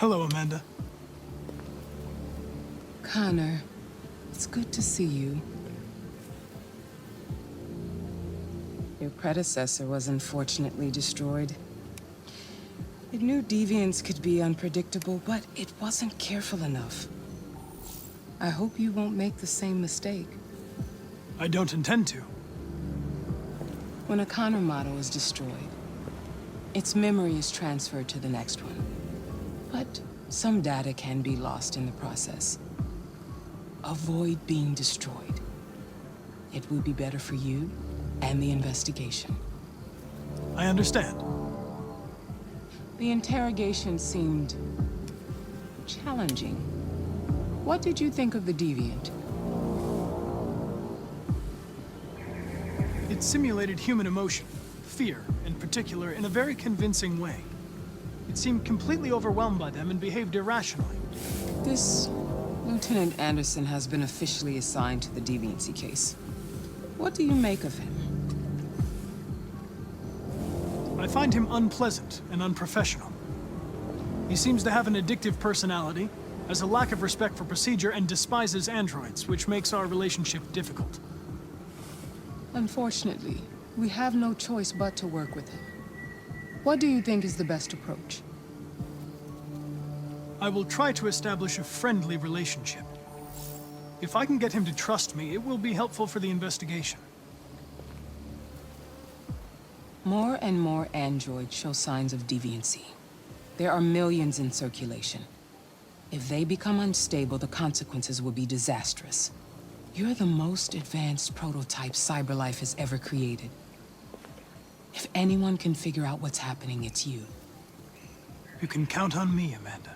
Hello, Amanda. Connor, it's good to see you. Your predecessor was unfortunately destroyed. It knew deviants could be unpredictable, but it wasn't careful enough. I hope you won't make the same mistake. I don't intend to. When a Connor model is destroyed, its memory is transferred to the next one. But some data can be lost in the process. Avoid being destroyed. It would be better for you and the investigation. I understand. The interrogation seemed challenging. What did you think of the deviant? It simulated human emotion, fear in particular, in a very convincing way. It seemed completely overwhelmed by them and behaved irrationally. This Lieutenant Anderson has been officially assigned to the deviancy case. What do you make of him? I find him unpleasant and unprofessional. He seems to have an addictive personality, has a lack of respect for procedure, and despises androids, which makes our relationship difficult. Unfortunately, we have no choice but to work with him. What do you think is the best approach? I will try to establish a friendly relationship. If I can get him to trust me, it will be helpful for the investigation. More and more androids show signs of deviancy. There are millions in circulation. If they become unstable, the consequences will be disastrous. You're the most advanced prototype CyberLife has ever created. If anyone can figure out what's happening, it's you. You can count on me, Amanda.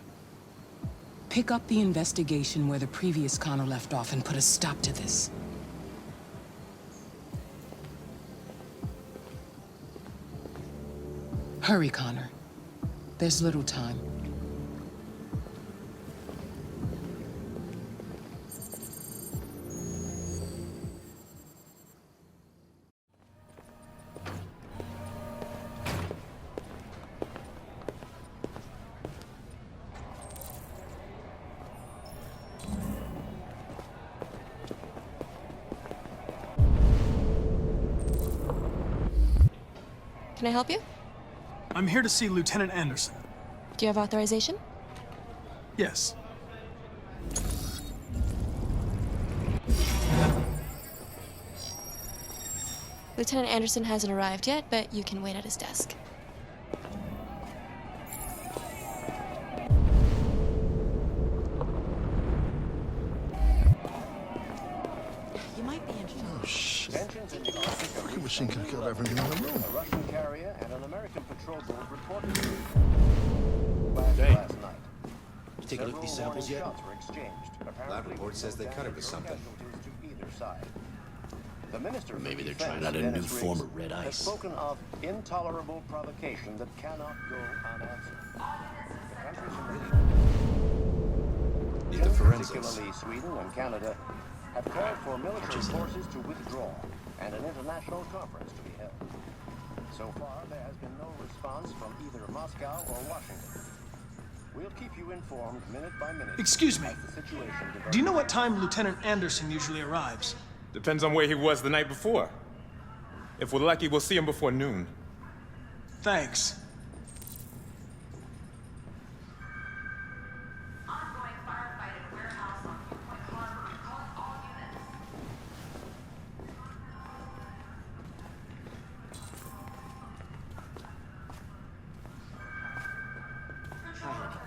Pick up the investigation where the previous Connor left off and put a stop to this. Hurry, Connor. There's little time. Can I help you? I'm here to see Lieutenant Anderson. Do you have authorization? Yes. Lieutenant Anderson hasn't arrived yet, but you can wait at his desk. You might be interested. Oh, shit. Fucking machine could have killed everyone in the room. A Russian carrier and an American patrol boat reported Hey. last night. You take a look at these samples yet? Shots were exchanged. Lab report says they cut it with something. Casualties to either side. The minister Maybe for they're Defense, trying out a new Dennis form Riggs, of red has ice. spoken of intolerable provocation that cannot go unanswered. Need the forensics. Particularly Sweden and Canada have called for military forces to withdraw and an international conference to be held. So far, there has been no response from either Moscow or Washington. We'll keep you informed minute by minute. Excuse me. As the situation develops. Do you know what time Lieutenant Anderson usually arrives? Depends on where he was the night before. If we're lucky, we'll see him before noon. Thanks. Ongoing firefight at warehouse on Viewpoint Harbor. Calling all units. Hi, honey.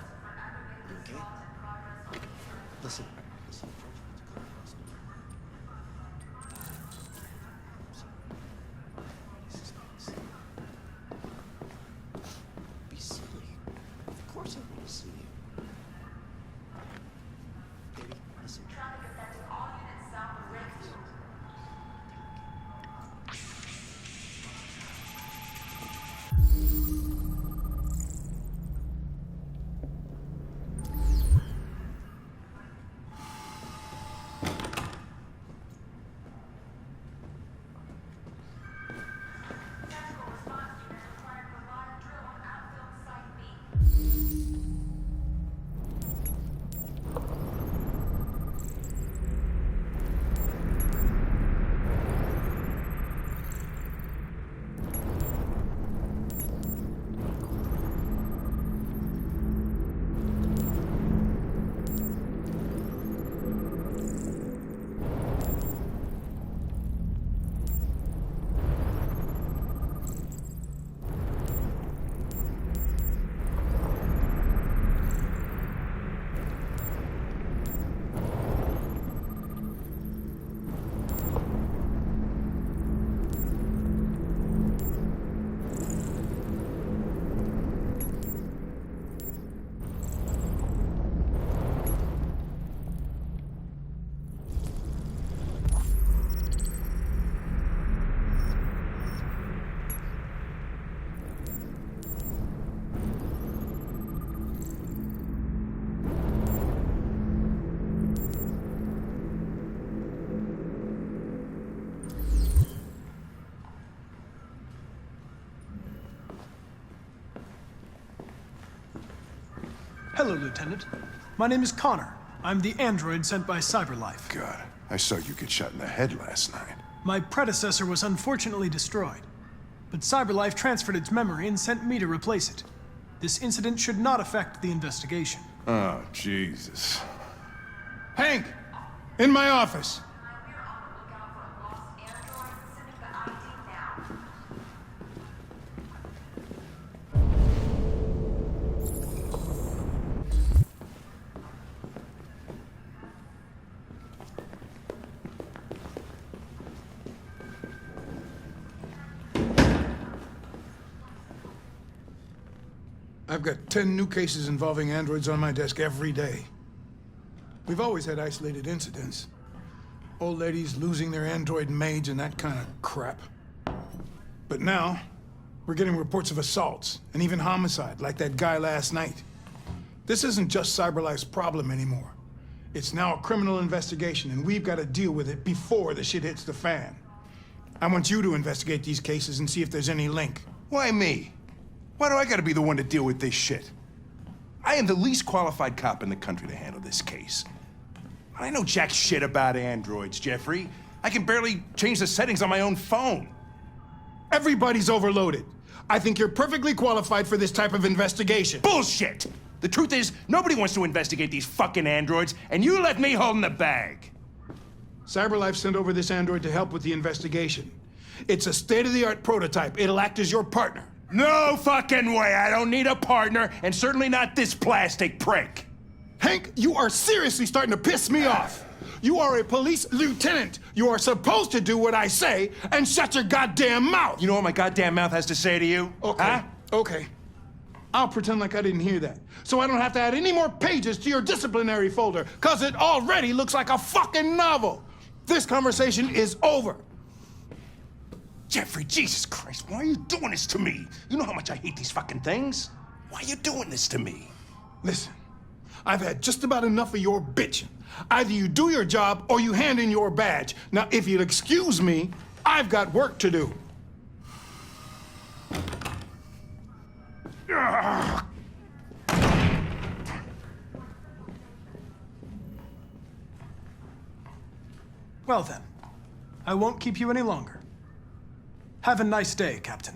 You okay? Listen. Listen. Be silly. Of course I want to see you. Baby, listen. Traffic affecting all units south of Redfield. Hello, Lieutenant. My name is Connor. I'm the android sent by CyberLife. God, I saw you get shot in the head last night. My predecessor was unfortunately destroyed, but CyberLife transferred its memory and sent me to replace it. This incident should not affect the investigation. Oh, Jesus. Hank! In my office! We're on the lookout for a lost android. Sending the ID now. I've got 10 new cases involving androids on my desk every day. We've always had isolated incidents. Old ladies losing their android maids and that kind of crap. But now, we're getting reports of assaults and even homicide, like that guy last night. This isn't just CyberLife's problem anymore. It's now a criminal investigation, and we've got to deal with it before the shit hits the fan. I want you to investigate these cases and see if there's any link. Why me? Why do I gotta be the one to deal with this shit? I am the least qualified cop in the country to handle this case. I know jack shit about androids, Jeffrey. I can barely change the settings on my own phone. Everybody's overloaded. I think you're perfectly qualified for this type of investigation. Bullshit! The truth is, nobody wants to investigate these fucking androids, and you let me hold in the bag. CyberLife sent over this android to help with the investigation. It's a state-of-the-art prototype. It'll act as your partner. No fucking way! I don't need a partner, and certainly not this plastic prick. Hank, you are seriously starting to piss me off. You are a police lieutenant. You are supposed to do what I say and shut your goddamn mouth. You know what my goddamn mouth has to say to you? Okay, Huh? okay. I'll pretend like I didn't hear that, so I don't have to add any more pages to your disciplinary folder, because it already looks like a fucking novel. This conversation is over. Jeffrey, Jesus Christ, why are you doing this to me? You know how much I hate these fucking things. Why are you doing this to me? Listen, I've had just about enough of your bitching. Either you do your job or you hand in your badge. Now, if you'll excuse me, I've got work to do. Well then, I won't keep you any longer. Have a nice day, Captain.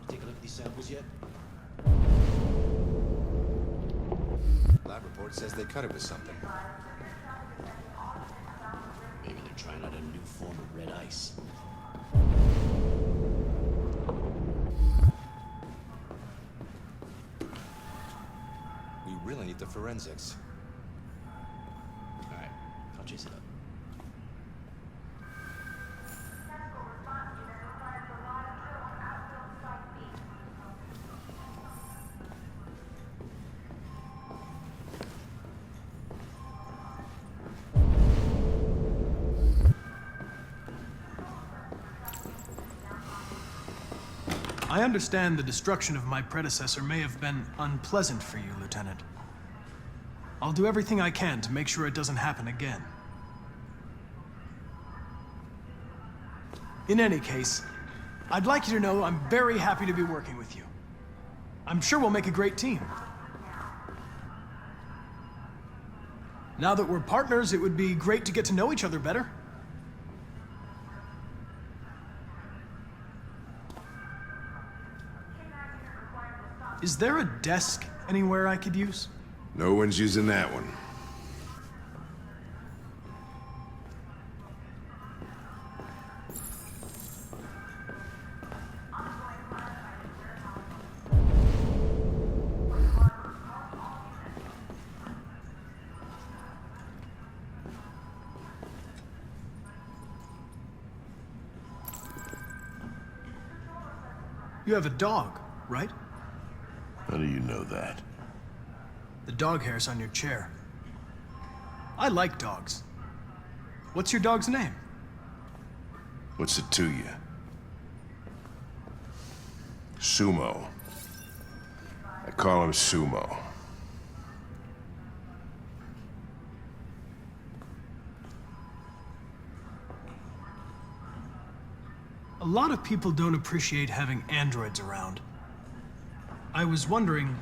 Take a look at these samples yet? Lab report says they cut it with something. Maybe they're trying out a new form of red ice. We really need the forensics. All right, I'll chase it up. I understand the destruction of my predecessor may have been unpleasant for you, Lieutenant. I'll do everything I can to make sure it doesn't happen again. In any case, I'd like you to know I'm very happy to be working with you. I'm sure we'll make a great team. Now that we're partners, it would be great to get to know each other better. Is there a desk anywhere I could use? No one's using that one. You have a dog, right? How do you know that? The dog hair's on your chair. I like dogs. What's your dog's name? What's it to you? Sumo. I call him Sumo. A lot of people don't appreciate having androids around. I was wondering,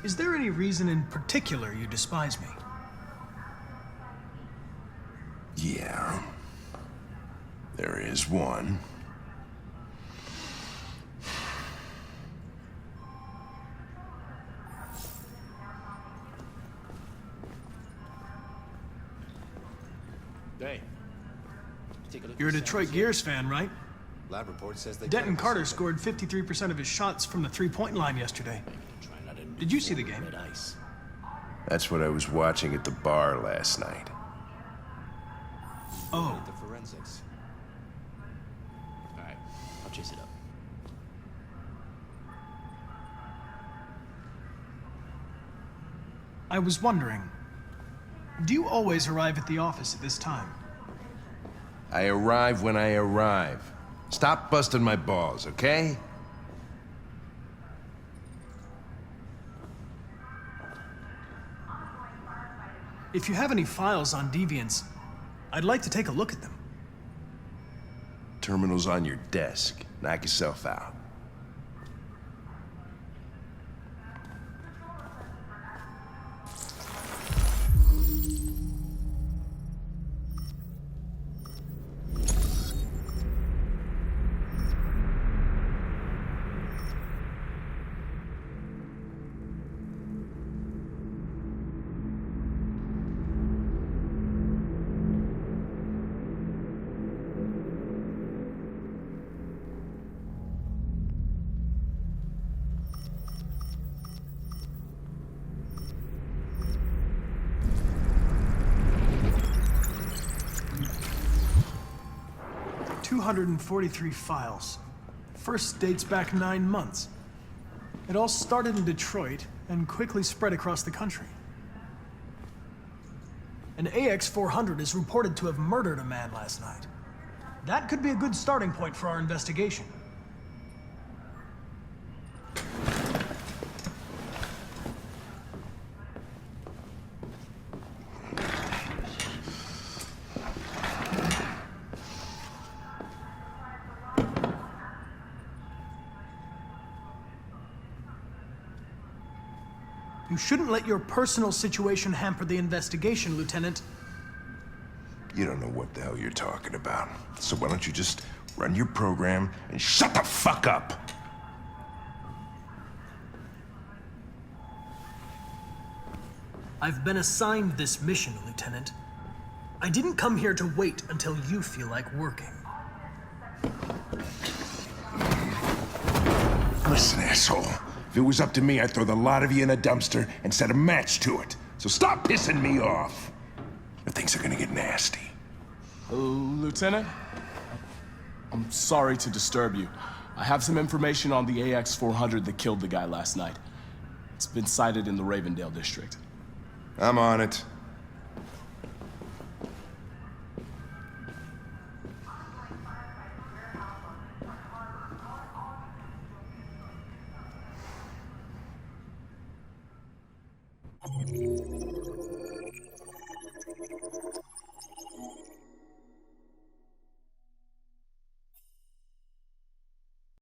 is there any reason in particular you despise me? Yeah. There is one. Hey. Take a look. You're a Detroit Gears fan, right? Lab report says they Denton cut it Carter with scored 53% of his shots from the three-point line yesterday. Did you see the game? That's what I was watching at the bar last night. Oh, the forensics. All right, I'll chase it up. I was wondering, do you always arrive at the office at this time? I arrive when I arrive. Stop busting my balls, okay? If you have any files on deviants, I'd like to take a look at them. Terminal's on your desk. Knock yourself out. "243 files. First dates back 9 months. It all started in Detroit and quickly spread across the country. An AX-400 is reported to have murdered a man last night. That could be a good starting point for our investigation." You shouldn't let your personal situation hamper the investigation, Lieutenant. You don't know what the hell you're talking about. So why don't you just run your program and shut the fuck up? I've been assigned this mission, Lieutenant. I didn't come here to wait until you feel like working. Listen, asshole. If it was up to me, I'd throw the lot of you in a dumpster and set a match to it. So stop pissing me off. Or things are gonna get nasty. Lieutenant? I'm sorry to disturb you. I have some information on the AX-400 that killed the guy last night. It's been sighted in the Ravendale district. I'm on it.